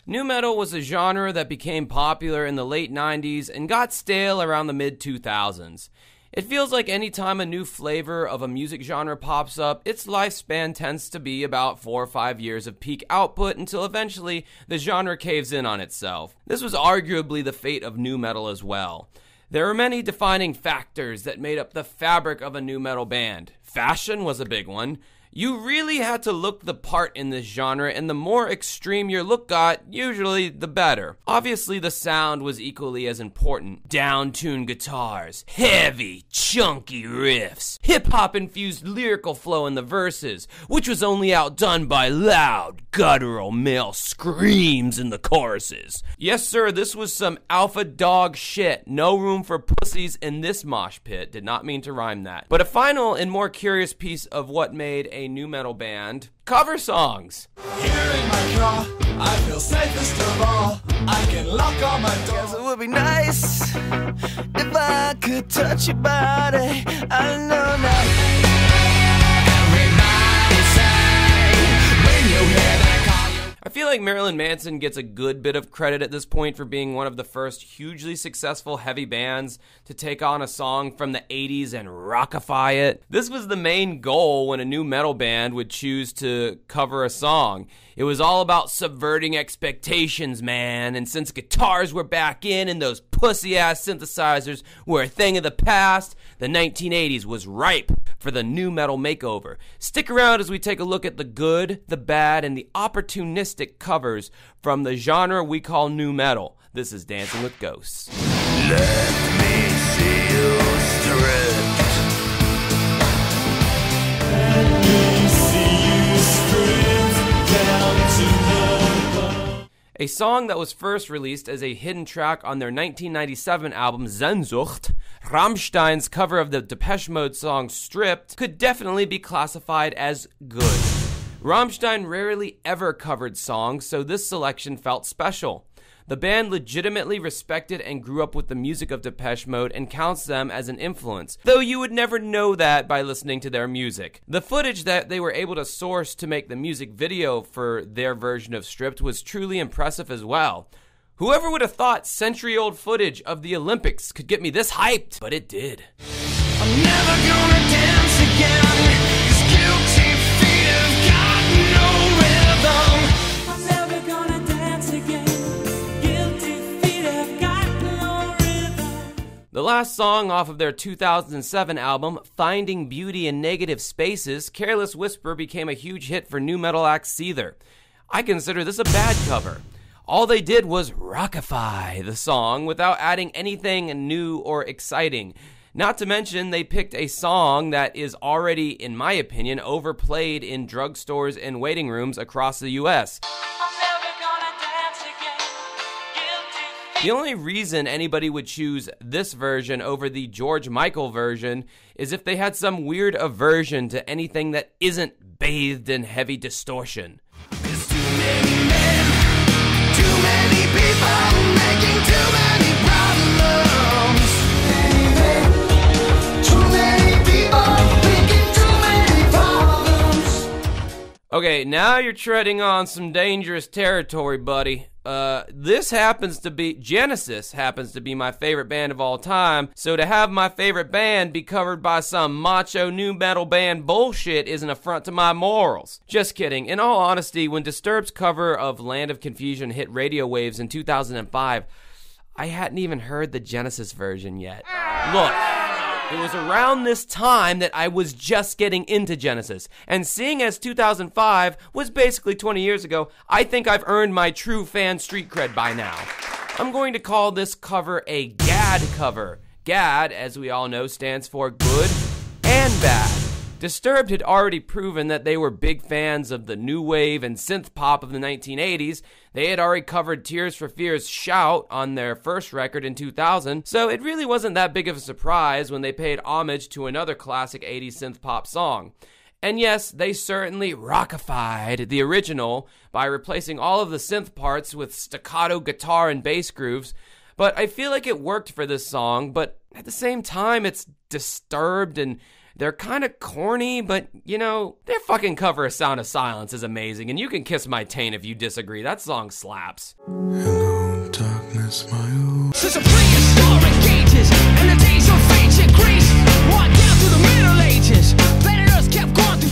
Nu metal was a genre that became popular in the late 90s and got stale around the mid-2000s. It feels like any time a new flavor of a music genre pops up, its lifespan tends to be about 4 or 5 years of peak output until eventually the genre caves in on itself. This was arguably the fate of nu metal as well. There are many defining factors that made up the fabric of a nu metal band. Fashion was a big one. You really had to look the part in this genre, and the more extreme your look got, usually the better. Obviously, the sound was equally as important. Down-tuned guitars, heavy, chunky riffs, hip-hop infused lyrical flow in the verses, which was only outdone by loud, guttural male screams in the choruses. Yes, sir, this was some alpha dog shit. No room for pussies in this mosh pit. Did not mean to rhyme that. But a final and more curious piece of what made a nu metal band: cover songs. Here in my car, I feel safest of all. I can lock all my doors. Guess it would be nice if I could touch your body. I know now. Everybody say when you hear that call. I feel like Marilyn Manson gets a good bit of credit at this point for being one of the first hugely successful heavy bands to take on a song from the 80s and rockify it. This was the main goal when a nu metal band would choose to cover a song. It was all about subverting expectations, man, and since guitars were back in and those pussy-ass synthesizers were a thing of the past, the 1980s was ripe for the nu metal makeover. Stick around as we take a look at the good, the bad, and the opportunistic covers from the genre we call nu metal. This is Dancing with Ghosts. Let me see you stripped. Let me see you stripped down to the bone. A song that was first released as a hidden track on their 1997 album Sehnsucht, Rammstein's cover of the Depeche Mode song Stripped could definitely be classified as good. Rammstein rarely ever covered songs, so this selection felt special. The band legitimately respected and grew up with the music of Depeche Mode and counts them as an influence, though you would never know that by listening to their music. The footage that they were able to source to make the music video for their version of Stripped was truly impressive as well. Whoever would have thought century-old footage of the Olympics could get me this hyped? But it did. I'm never gonna dance again, 'cause guilty feet have got no rhythm. I'm never gonna dance again, guilty feet have got no rhythm. The last song off of their 2007 album, Finding Beauty in Negative Spaces, Careless Whisper became a huge hit for nu metal act Seether. I consider this a bad cover. All they did was rockify the song without adding anything new or exciting. Not to mention, they picked a song that is already, in my opinion, overplayed in drugstores and waiting rooms across the US. The only reason anybody would choose this version over the George Michael version is if they had some weird aversion to anything that isn't bathed in heavy distortion. There's too many men, too many people making too many problems. Too many people making too many problems. Okay, now you're treading on some dangerous territory, buddy. Genesis happens to be my favorite band of all time, so to have my favorite band be covered by some macho nu metal band bullshit is an affront to my morals. Just kidding. In all honesty, when Disturbed's cover of Land of Confusion hit radio waves in 2005, I hadn't even heard the Genesis version yet. Look, it was around this time that I was just getting into Genesis, and seeing as 2005 was basically 20 years ago, I think I've earned my true fan street cred by now. I'm going to call this cover a GAD cover. GAD, as we all know, stands for good and bad. Disturbed had already proven that they were big fans of the new wave and synth pop of the 1980s. They had already covered Tears for Fears' Shout on their first record in 2000, so it really wasn't that big of a surprise when they paid homage to another classic 80s synth pop song. And yes, they certainly rockified the original by replacing all of the synth parts with staccato guitar and bass grooves, but I feel like it worked for this song, but at the same time, it's Disturbed, and They're kind of corny, but, you know, their fucking cover of Sound of Silence is amazing, and you can kiss my taint if you disagree. That song slaps. Hello, darkness, my old. Since the prehistoric ages and the days of ancient Greece, walk down through the Middle Ages, planet Earth kept going through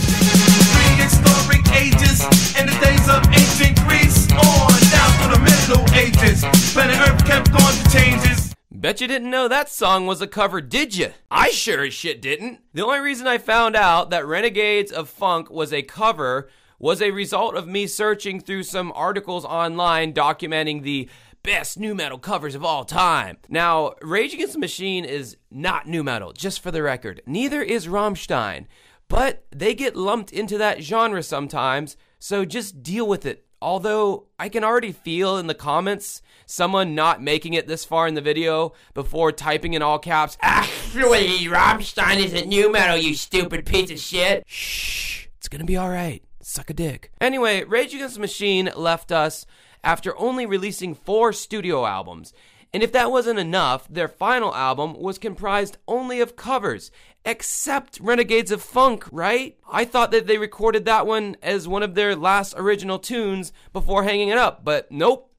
Prehistoric ages and the days of ancient Greece, on down through the Middle Ages. Planet Earth kept going through changes. Bet you didn't know that song was a cover, did you? I sure as shit didn't. The only reason I found out that Renegades of Funk was a cover was a result of me searching through some articles online documenting the best nu metal covers of all time. Now, Rage Against the Machine is not nu metal, just for the record. Neither is Rammstein, but they get lumped into that genre sometimes, so just deal with it. Although, I can already feel in the comments someone not making it this far in the video before typing in all caps, "Actually, Rammstein isn't nu metal, you stupid piece of shit." Shh, it's gonna be alright. Suck a dick. Anyway, Rage Against the Machine left us after only releasing 4 studio albums. And if that wasn't enough, their final album was comprised only of covers, except Renegades of Funk, right? I thought that they recorded that one as one of their last original tunes before hanging it up, but nope,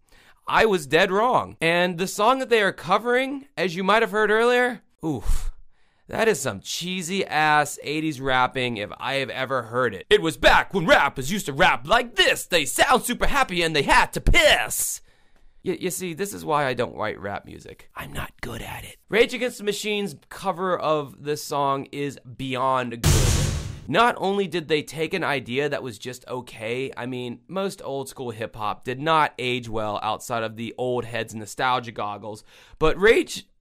I was dead wrong. And the song that they are covering, as you might have heard earlier, oof, that is some cheesy ass 80s rapping if I have ever heard it. It was back when rappers used to rap like this. They sound super happy and they had to piss. You see, this is why I don't write rap music. I'm not good at it. Rage Against the Machine's cover of this song is beyond good. Not only did they take an idea that was just okay, I mean, most old school hip hop did not age well outside of the old heads nostalgia goggles, but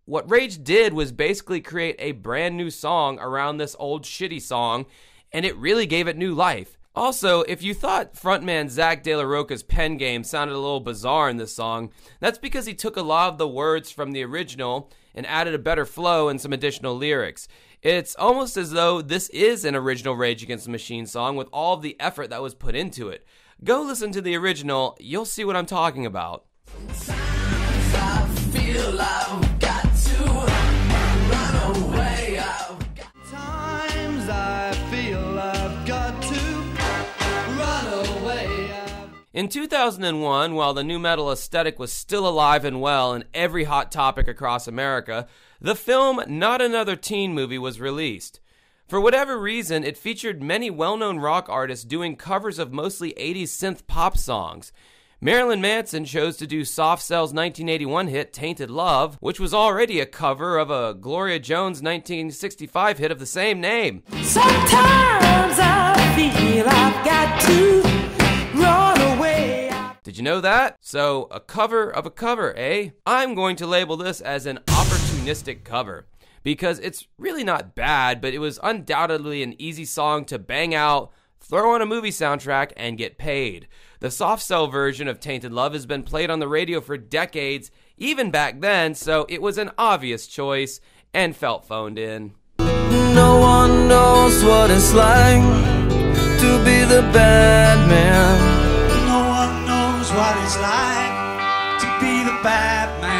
what Rage did was basically create a brand new song around this old shitty song, and it really gave it new life. Also, if you thought frontman Zach De La Rocha's pen game sounded a little bizarre in this song, that's because he took a lot of the words from the original and added a better flow and some additional lyrics. It's almost as though this is an original Rage Against the Machine song with all of the effort that was put into it. Go listen to the original, you'll see what I'm talking about. Sometimes I feel I've got to run away. Times I feel I've got to run away. In 2001, while the nu metal aesthetic was still alive and well and every hot topic across America, the film Not Another Teen Movie was released. For whatever reason, it featured many well-known rock artists doing covers of mostly 80s synth pop songs. Marilyn Manson chose to do Soft Cell's 1981 hit Tainted Love, which was already a cover of a Gloria Jones 1965 hit of the same name. Sometimes I feel I've got to run away. Did you know that? So, a cover of a cover, eh? I'm going to label this as an opportunistic cover, because it's really not bad, but it was undoubtedly an easy song to bang out, throw on a movie soundtrack, and get paid. The Soft Cell version of Tainted Love has been played on the radio for decades, even back then, so it was an obvious choice and felt phoned in. No one knows what it's like to be the bad man. No one knows what it's like to be the bad man.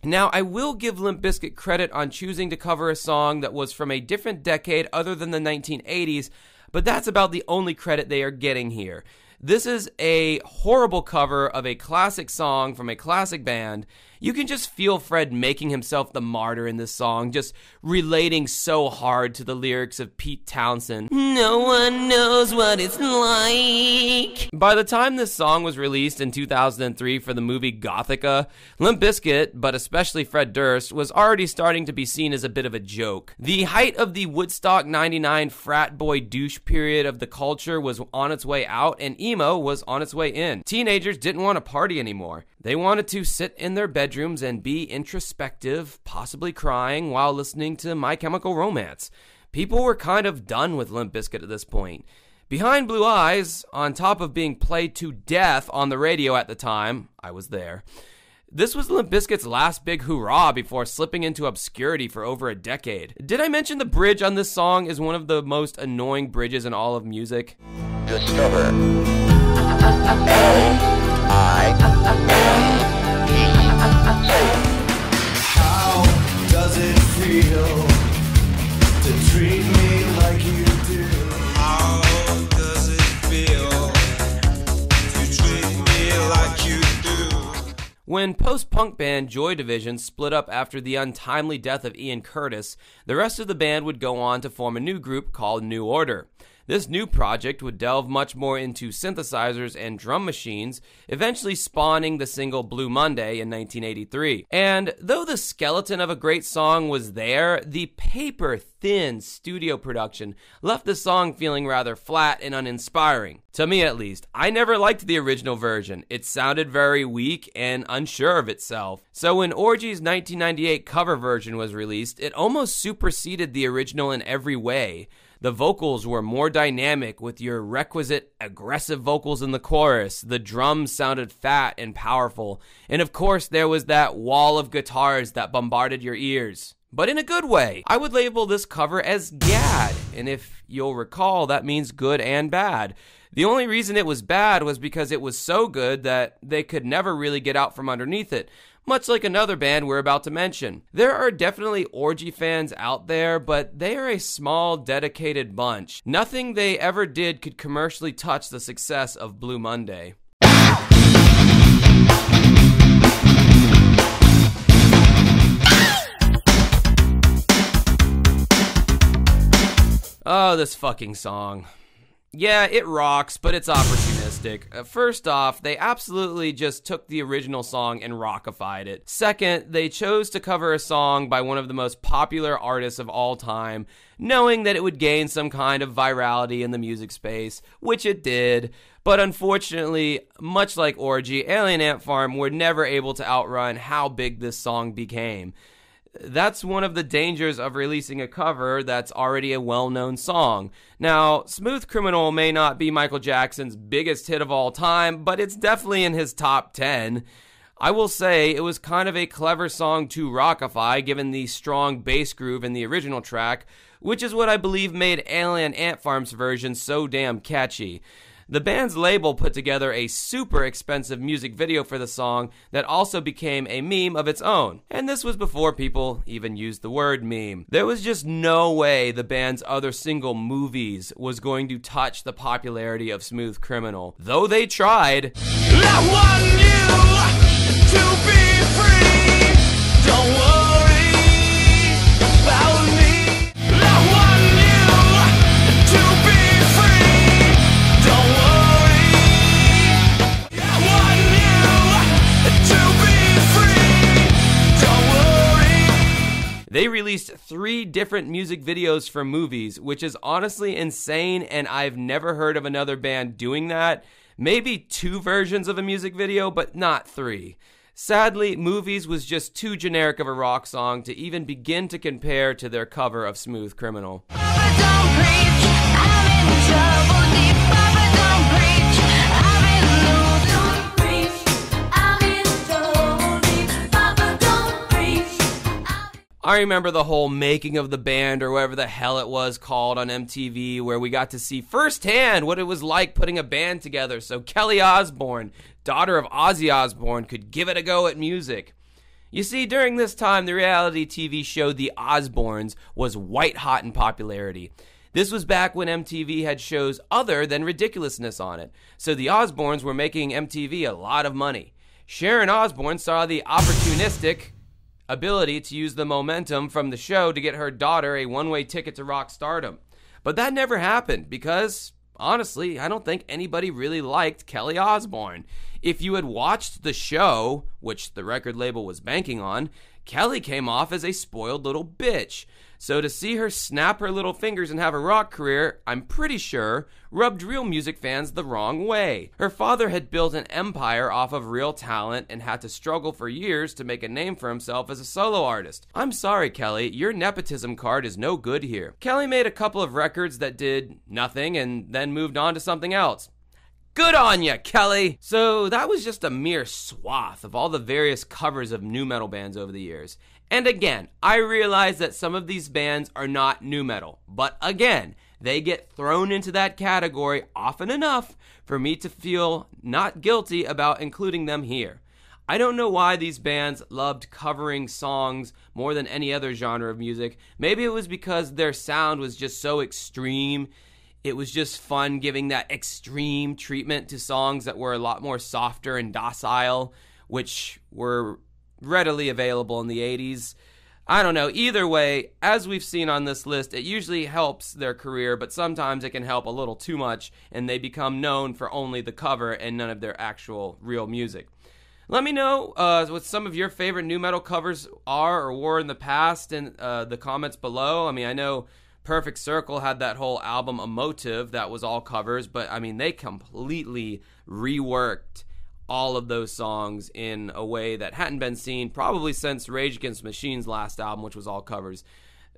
Now, I will give Limp Bizkit credit on choosing to cover a song that was from a different decade other than the 1980s, but that's about the only credit they are getting here. This is a horrible cover of a classic song from a classic band. You can just feel Fred making himself the martyr in this song, just relating so hard to the lyrics of Pete Townsend. No one knows what it's like. By the time this song was released in 2003 for the movie Gothica, Limp Bizkit, but especially Fred Durst, was already starting to be seen as a bit of a joke. The height of the Woodstock 99 frat boy douche period of the culture was on its way out, and emo was on its way in. Teenagers didn't want to party anymore. They wanted to sit in their bedrooms and be introspective, possibly crying while listening to My Chemical Romance. People were kind of done with Limp Bizkit at this point. Behind Blue Eyes, on top of being played to death on the radio at the time, I was there, this was Limp Bizkit's last big hurrah before slipping into obscurity for over a decade. Did I mention the bridge on this song is one of the most annoying bridges in all of music? Discover. How does it feel When post-punk band Joy Division split up after the untimely death of Ian Curtis, the rest of the band would go on to form a new group called New Order. This new project would delve much more into synthesizers and drum machines, eventually spawning the single Blue Monday in 1983. And though the skeleton of a great song was there, the paper-thin studio production left the song feeling rather flat and uninspiring. To me at least. I never liked the original version. It sounded very weak and unsure of itself. So when Orgy's 1998 cover version was released, it almost superseded the original in every way. The vocals were more dynamic with your requisite aggressive vocals in the chorus. The drums sounded fat and powerful. And of course, there was that wall of guitars that bombarded your ears. But in a good way. I would label this cover as GAD. And if you'll recall, that means good and bad. The only reason it was bad was because it was so good that they could never really get out from underneath it, much like another band we're about to mention. There are definitely Orgy fans out there, but they are a small, dedicated bunch. Nothing they ever did could commercially touch the success of Blue Monday. Oh, this fucking song. Yeah, it rocks, but it's opportunistic. First off, they absolutely just took the original song and rockified it. Second, they chose to cover a song by one of the most popular artists of all time, knowing that it would gain some kind of virality in the music space, which it did. But unfortunately, much like Orgy, Alien Ant Farm were never able to outrun how big this song became. That's one of the dangers of releasing a cover that's already a well-known song. Now, Smooth Criminal may not be Michael Jackson's biggest hit of all time, but it's definitely in his top 10. I will say it was kind of a clever song to rockify given the strong bass groove in the original track, which is what I believe made Alien Ant Farm's version so damn catchy. The band's label put together a super expensive music video for the song that also became a meme of its own. And this was before people even used the word meme. There was just no way the band's other single, Movies, was going to touch the popularity of Smooth Criminal. Though they tried. I want you to be free. Don't worry about me. I want you to be free. Don't worry. I want you to be free. Don't worry. They released 3 different music videos for Movies, which is honestly insane, and I've never heard of another band doing that. Maybe 2 versions of a music video, but not 3. Sadly, Movies was just too generic of a rock song to even begin to compare to their cover of Smooth Criminal. Papa, don't preach. I'm in trouble deep. Papa, don't preach. I'm in lose. Don't preach. I'm in trouble deep. Papa, don't preach. I remember the whole making of the band or whatever the hell it was called on MTV, where we got to see firsthand what it was like putting a band together so Kelly Osbourne, daughter of Ozzy Osbourne, could give it a go at music. You see, during this time, the reality TV show The Osbournes was white hot in popularity. This was back when MTV had shows other than ridiculousness on it, so the Osbournes were making MTV a lot of money. Sharon Osbourne saw the opportunistic ability to use the momentum from the show to get her daughter a one-way ticket to rock stardom. But that never happened because, honestly, I don't think anybody really liked Kelly Osbourne. If you had watched the show, which the record label was banking on, Kelly came off as a spoiled little bitch. So to see her snap her little fingers and have a rock career, I'm pretty sure, rubbed real music fans the wrong way. Her father had built an empire off of real talent and had to struggle for years to make a name for himself as a solo artist. I'm sorry, Kelly, your nepotism card is no good here. Kelly made a couple of records that did nothing and then moved on to something else. Good on ya, Kelly! So that was just a mere swath of all the various covers of nu metal bands over the years. And again, I realize that some of these bands are not nu metal, but again, they get thrown into that category often enough for me to feel not guilty about including them here. I don't know why these bands loved covering songs more than any other genre of music. Maybe it was because their sound was just so extreme. It was just fun giving that extreme treatment to songs that were a lot more softer and docile, which were readily available in the 80s. I don't know. Either way, as we've seen on this list, it usually helps their career, but sometimes it can help a little too much, and they become known for only the cover and none of their actual real music. Let me know what some of your favorite nu metal covers are or were in the past in the comments below. I mean, I know Perfect Circle had that whole album Emotive that was all covers, but I mean, they completely reworked all of those songs in a way that hadn't been seen probably since Rage Against the Machine's last album, which was all covers.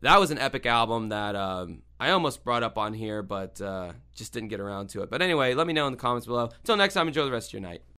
That was an epic album that I almost brought up on here, but just didn't get around to it. But anyway, let me know in the comments below. Until next time, enjoy the rest of your night.